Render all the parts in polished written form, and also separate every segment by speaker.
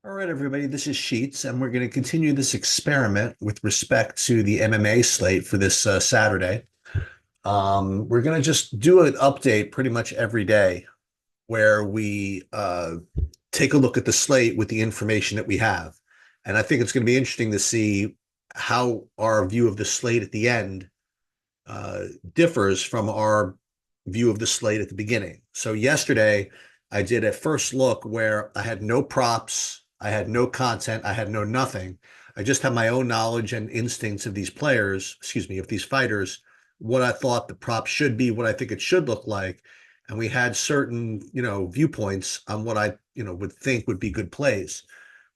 Speaker 1: All right, everybody, this is Sheets, and we're going to continue this experiment with respect to the MMA slate for this Saturday. We're going to just do an update pretty much every day where we take a look at the slate with the information that we have. And I think it's going to be interesting to see how our view of the slate at the end uh, differs from our view of the slate at the beginning. So yesterday, I did a first look where I had no props, I had no content, I had no nothing. I just had my own knowledge and instincts of these players, excuse me, of these fighters, what I thought the prop should be, what I think it should look like. And we had certain, viewpoints on what I, would think would be good plays.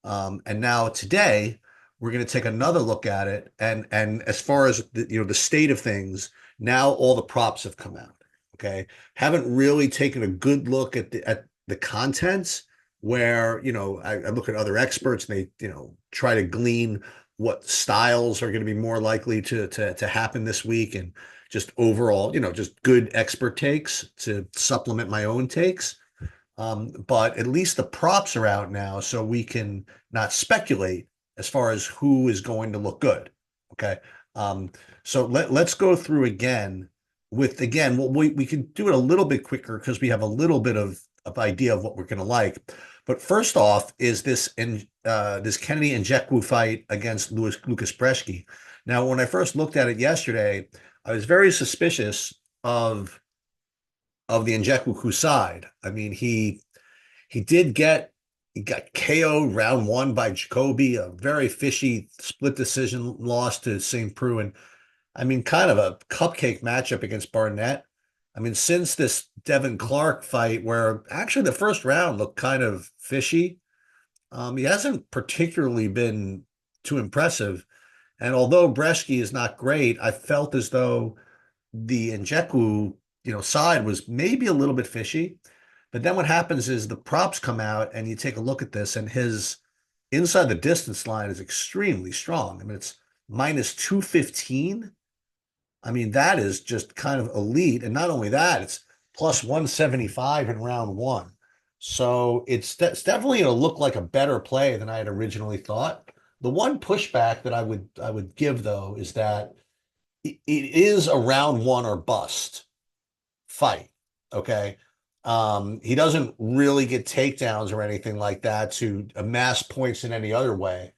Speaker 1: And now today, we're going to take another look at it. And as far as the state of things, now all the props have come out. Okay, haven't really taken a good look at the contents. Where I look at other experts and they try to glean what styles are going to be more likely to happen this week, and just overall just good expert takes to supplement my own takes. But at least the props are out now, so we can not speculate as far as who is going to look good. Okay. So let's go through again with well, we can do it a little bit quicker because we have a little bit of idea of what we're going to like. But first off is this Kennedy Nzechukwu fight against Lucas Brzeski. Now, when I first looked at it yesterday, I was very suspicious of the Nzechukwu side. I mean, he got KO'd round one by Jacoby, a very fishy split decision loss to St. Preux, and I mean, kind of a cupcake matchup against Barnett. I mean, since this Devin Clark fight, where actually the first round looked kind of fishy, he hasn't particularly been too impressive. And although Bresky is not great, I felt as though the Njeku, side was maybe a little bit fishy. But then what happens is the props come out and you take a look at this, and his inside the distance line is extremely strong. I mean, it's minus 215. I mean, that is just kind of elite. And not only that, it's plus 175 in round one. So it's definitely going to look like a better play than I had originally thought. The one pushback that I would give though is that it is a round one or bust fight. Okay. He doesn't really get takedowns or anything like that to amass points in any other way,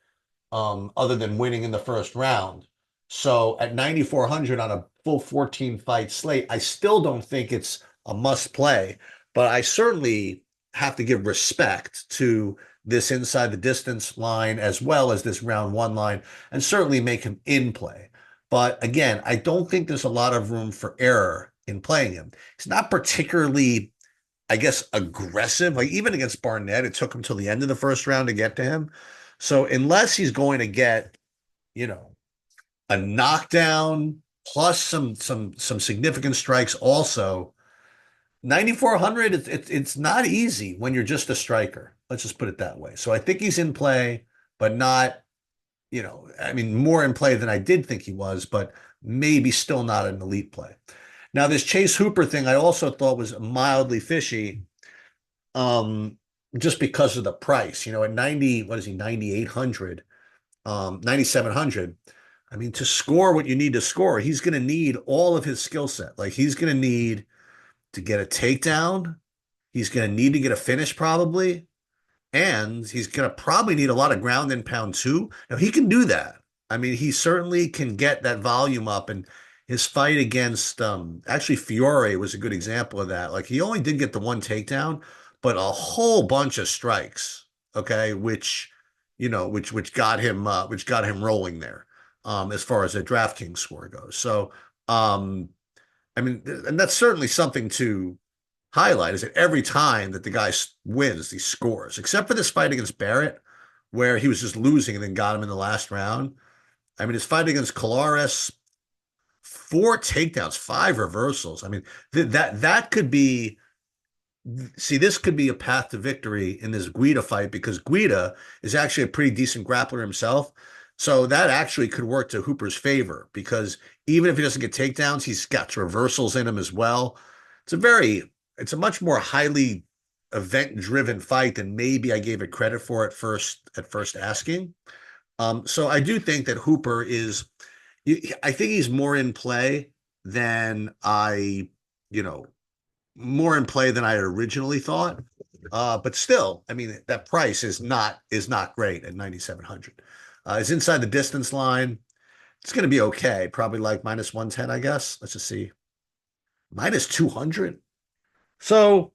Speaker 1: other than winning in the first round. So at 9,400 on a full 14 fight slate, I still don't think it's a must play, but I certainly have to give respect to this inside the distance line as well as this round one line, and certainly make him in play. But again, I don't think there's a lot of room for error in playing him. He's not particularly, I guess, aggressive. Like even against Barnett, it took him till the end of the first round to get to him. So unless he's going to get, you know, a knockdown plus some significant strikes also, 9,400, it's not easy when you're just a striker. Let's just put it that way. So I think he's in play, but not, I mean, more in play than I did think he was, but maybe still not an elite play. Now, this Chase Hooper thing I also thought was mildly fishy, um, just because of the price. At 90, what is he, 9,800, 9,700. I mean, to score what you need to score, he's going to need all of his skill set. Like he's going to need to get a takedown. He's going to need to get a finish probably. And he's going to probably need a lot of ground and pound too. Now, he can do that. I mean, he certainly can get that volume up. And his fight against, actually, Fiore was a good example of that. Like, he only did get the one takedown, but a whole bunch of strikes, okay, which got him rolling there, as far as a DraftKings score goes. So, I mean, and that's certainly something to highlight is that every time that the guy wins, he scores, except for this fight against Barrett, where he was just losing and then got him in the last round. I mean, his fight against Colares, 4 takedowns, 5 reversals. I mean, that could be. See, this could be a path to victory in this Guida fight because Guida is actually a pretty decent grappler himself. So that actually could work to Hooper's favor because even if he doesn't get takedowns, he's got reversals in him as well. It's a much more highly event-driven fight than maybe I gave it credit for at first asking. So I do think that Hooper is, I think he's more in play than you know, more in play than I originally thought. But still, I mean, that price is not great at 9,700. It's inside the distance line. It's going to be okay. Probably like minus 110, I guess. Let's just see. Minus 200. So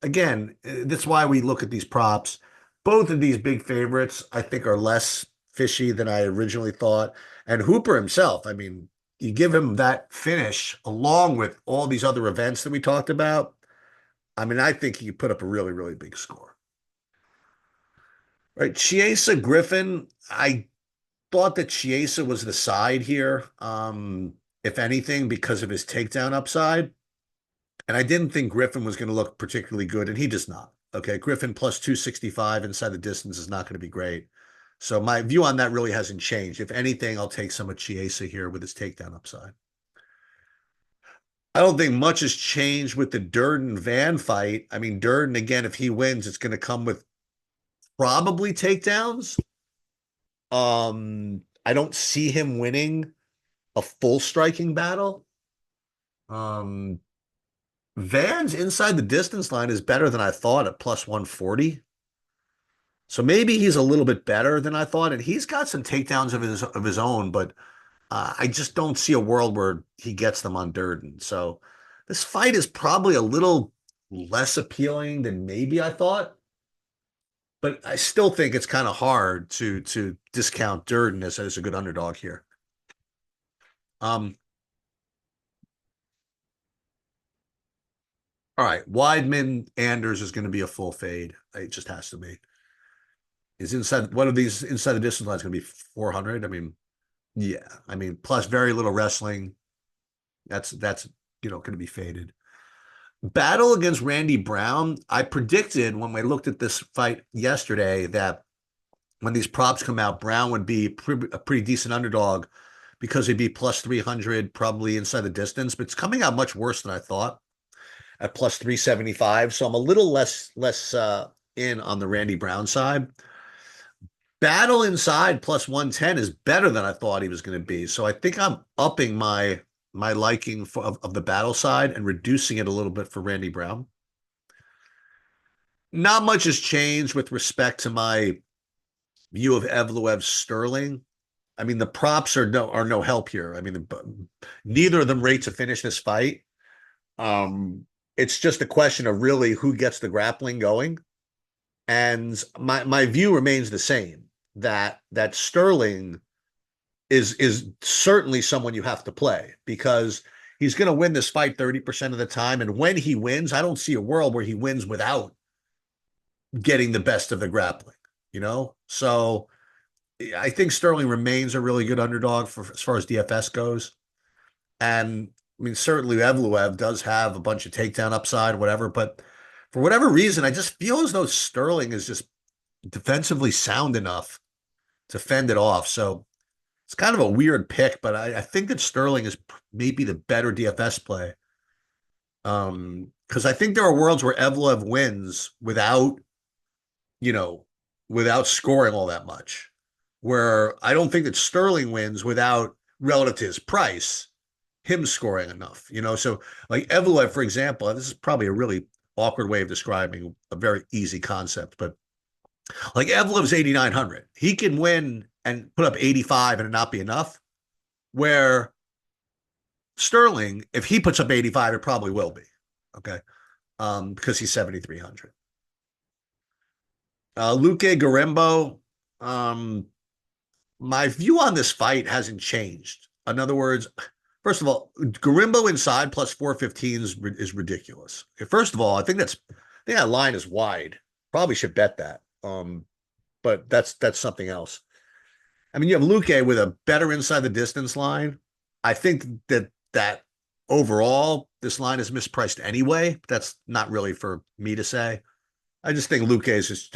Speaker 1: again, that's why we look at these props. Both of these big favorites, I think, are less fishy than I originally thought. And Hooper himself, I mean, you give him that finish along with all these other events that we talked about. I mean, I think he could put up a really, really big score. Right. Chiesa Griffin, I thought that Chiesa was the side here, if anything, because of his takedown upside. And I didn't think Griffin was going to look particularly good, and he does not. Okay, Griffin plus 265 inside the distance is not going to be great. So my view on that really hasn't changed. If anything, I'll take some of Chiesa here with his takedown upside. I don't think much has changed with the Durden Van fight. I mean, Durden, again, if he wins, it's going to come with probably takedowns. I don't see him winning a full striking battle. Um, Van's inside the distance line is better than I thought at plus 140. So maybe he's a little bit better than I thought, and he's got some takedowns of his own, but I just don't see a world where he gets them on Durden. So this fight is probably a little less appealing than maybe I thought, but I still think it's kind of hard to discount Durden as a good underdog here. Um, all right, Weidman Anders is going to be a full fade. It just has to be. Is inside one of these inside the distance lines going to be 400? I mean, yeah. I mean, plus very little wrestling. That's going to be faded. Battle against Randy Brown. I predicted when we looked at this fight yesterday that when these props come out, Brown would be a pretty decent underdog because he'd be plus 300 probably inside the distance, but it's coming out much worse than I thought at plus 375. So I'm a little less in on the Randy Brown side. Battle inside plus 110 is better than I thought he was going to be. So I think I'm upping my liking of the battle side and reducing it a little bit for Randy Brown. Not much has changed with respect to my view of Evloev Sterling. I mean, the props are no help here. I mean, neither of them rate to finish this fight. It's just a question of really who gets the grappling going. And my view remains the same, that Sterling is certainly someone you have to play because he's going to win this fight 30% of the time. And when he wins, I don't see a world where he wins without getting the best of the grappling, So I think Sterling remains a really good underdog as far as DFS goes. And I mean, certainly Evloev does have a bunch of takedown upside, whatever, but for whatever reason, I just feel as though Sterling is just defensively sound enough to fend it off. So it's kind of a weird pick, but I think that Sterling is maybe the better DFS play. Because I think there are worlds where Evloev wins without scoring all that much. Where I don't think that Sterling wins without, relative to his price, him scoring enough. So like Evloev, for example, this is probably a really awkward way of describing a very easy concept, but like Evloev's 8,900. He can win and put up 85 and it not be enough. Where Sterling, if he puts up 85, it probably will be. Okay. Because he's 7,300. Luque Garembo, my view on this fight hasn't changed. In other words, first of all, Garembo inside plus 415 is ridiculous. Okay, first of all, I think that line is wide. Probably should bet that. But that's something else. I mean, you have Luque with a better inside the distance line. I think that overall this line is mispriced anyway. That's not really for me to say. I just think Luque is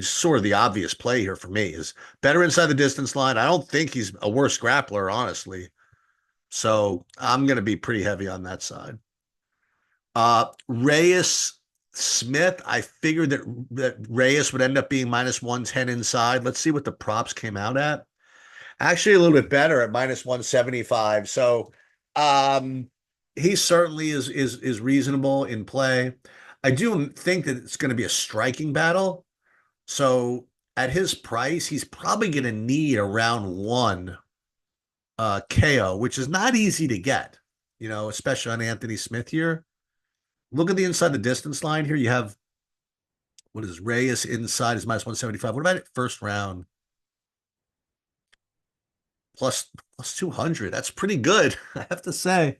Speaker 1: sort of the obvious play here for me is better inside the distance line. I don't think he's a worse grappler, honestly. So I'm going to be pretty heavy on that side. Reyes Smith, I figured that Reyes would end up being minus 110 inside. Let's see what the props came out at. Actually, a little bit better at minus 175. So, um, he certainly is reasonable in play. I do think that it's going to be a striking battle. So, at his price, he's probably going to need a round one KO, which is not easy to get, especially on Anthony Smith here. Look at the inside the distance line here. You have what is Reyes inside is minus 175. What about it? First round plus 200. That's pretty good, I have to say.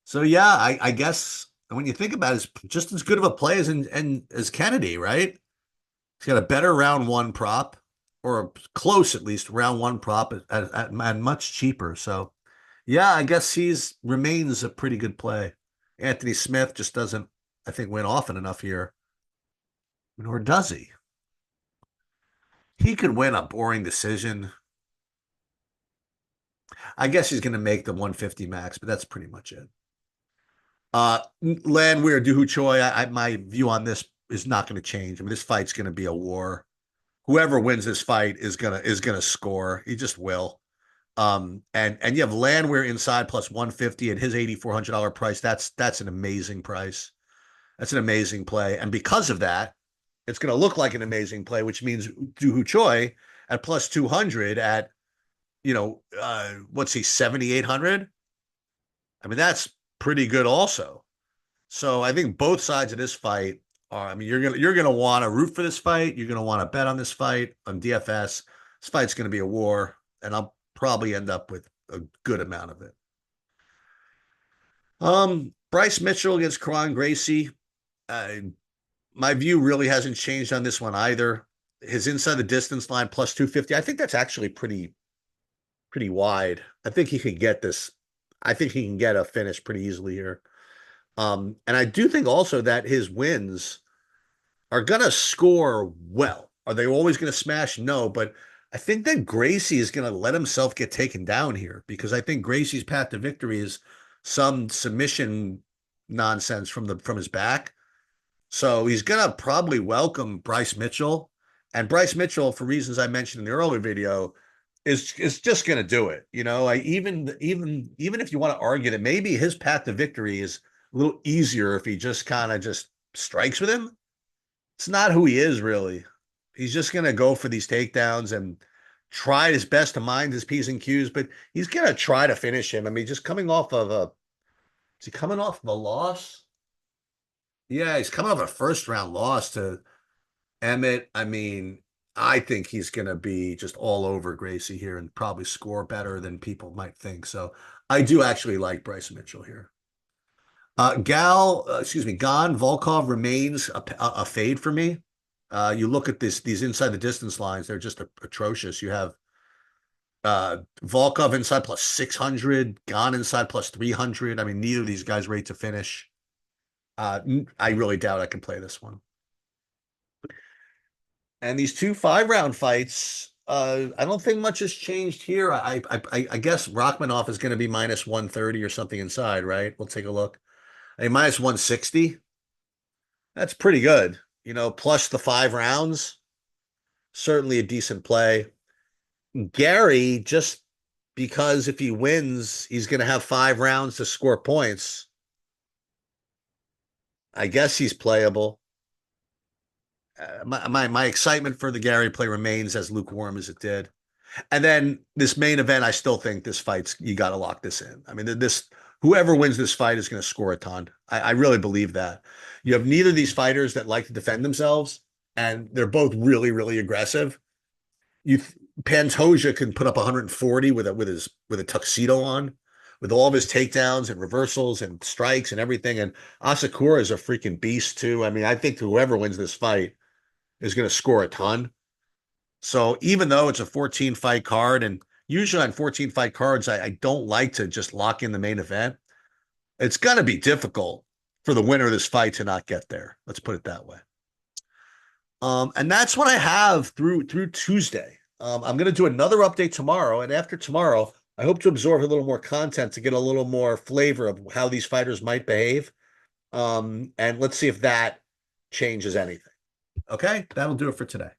Speaker 1: So yeah, I guess when you think about it, it's just as good of a play as Kennedy, right? He's got a better round one prop, or close at least round one prop at much cheaper. So yeah, I guess he's remains a pretty good play. Anthony Smith just doesn't, I think, win often enough here. Nor does he. He could win a boring decision. I guess he's going to make the 150 max, but that's pretty much it. Landwehr, Doohoo Choi, my view on this is not going to change. I mean, this fight's going to be a war. Whoever wins this fight is gonna score. He just will. And you have Landwehr inside plus 150 at his $8,400 price. That's an amazing price. That's an amazing play. And because of that, it's going to look like an amazing play, which means Doohoo Choi at plus 200 at, what's he, 7,800? I mean, that's pretty good also. So I think both sides of this fight are, I mean, you're gonna want to root for this fight. You're gonna want to bet on this fight on DFS. This fight's gonna be a war, and I'll probably end up with a good amount of it. Bryce Mitchell against Kron Gracie. My view really hasn't changed on this one either. His inside the distance line plus 250. I think that's actually pretty wide. I think he can get this. I think he can get a finish pretty easily here. And I do think also that his wins are going to score well. Are they always going to smash? No, but I think that Gracie is going to let himself get taken down here because I think Gracie's path to victory is some submission nonsense from his back. So he's going to probably welcome Bryce Mitchell. And Bryce Mitchell, for reasons I mentioned in the earlier video, is just going to do it. Even if you want to argue that maybe his path to victory is a little easier if he just kind of just strikes with him. It's not who he is, really. He's just going to go for these takedowns and try his best to mind his P's and Q's, but he's going to try to finish him. I mean, just coming off of is he coming off of a loss? Yeah, he's coming off a first round loss to Emmett. I mean, I think he's going to be just all over Gracie here and probably score better than people might think. So I do actually like Bryce Mitchell here. Gan Volkov remains a fade for me. You look at these inside the distance lines, they're just atrocious. You have Volkov inside plus 600, Gan inside plus 300. I mean, neither of these guys rate to finish. I really doubt I can play this one. And these two 5-round fights, I don't think much has changed here. I guess Rachmanov is going to be minus 130 or something inside, right? We'll take a look. A minus 160. That's pretty good. Plus the 5 rounds. Certainly a decent play. Gary, just because if he wins, he's going to have 5 rounds to score points. I guess he's playable. My excitement for the Gary play remains as lukewarm as it did. And then this main event, I still think this fight's, you got to lock this in. I mean, whoever wins this fight is going to score a ton. I really believe that. You have neither of these fighters that like to defend themselves, and they're both really, really aggressive. Pantoja can put up 140 with a tuxedo on, with all of his takedowns and reversals and strikes and everything. And Asakura is a freaking beast too. I mean, I think whoever wins this fight is going to score a ton. So even though it's a 14 fight card, and usually on 14 fight cards, I don't like to just lock in the main event. It's going to be difficult for the winner of this fight to not get there. Let's put it that way. And that's what I have through Tuesday. I'm going to do another update tomorrow. And after tomorrow, I hope to absorb a little more content to get a little more flavor of how these fighters might behave. And let's see if that changes anything. Okay, that'll do it for today.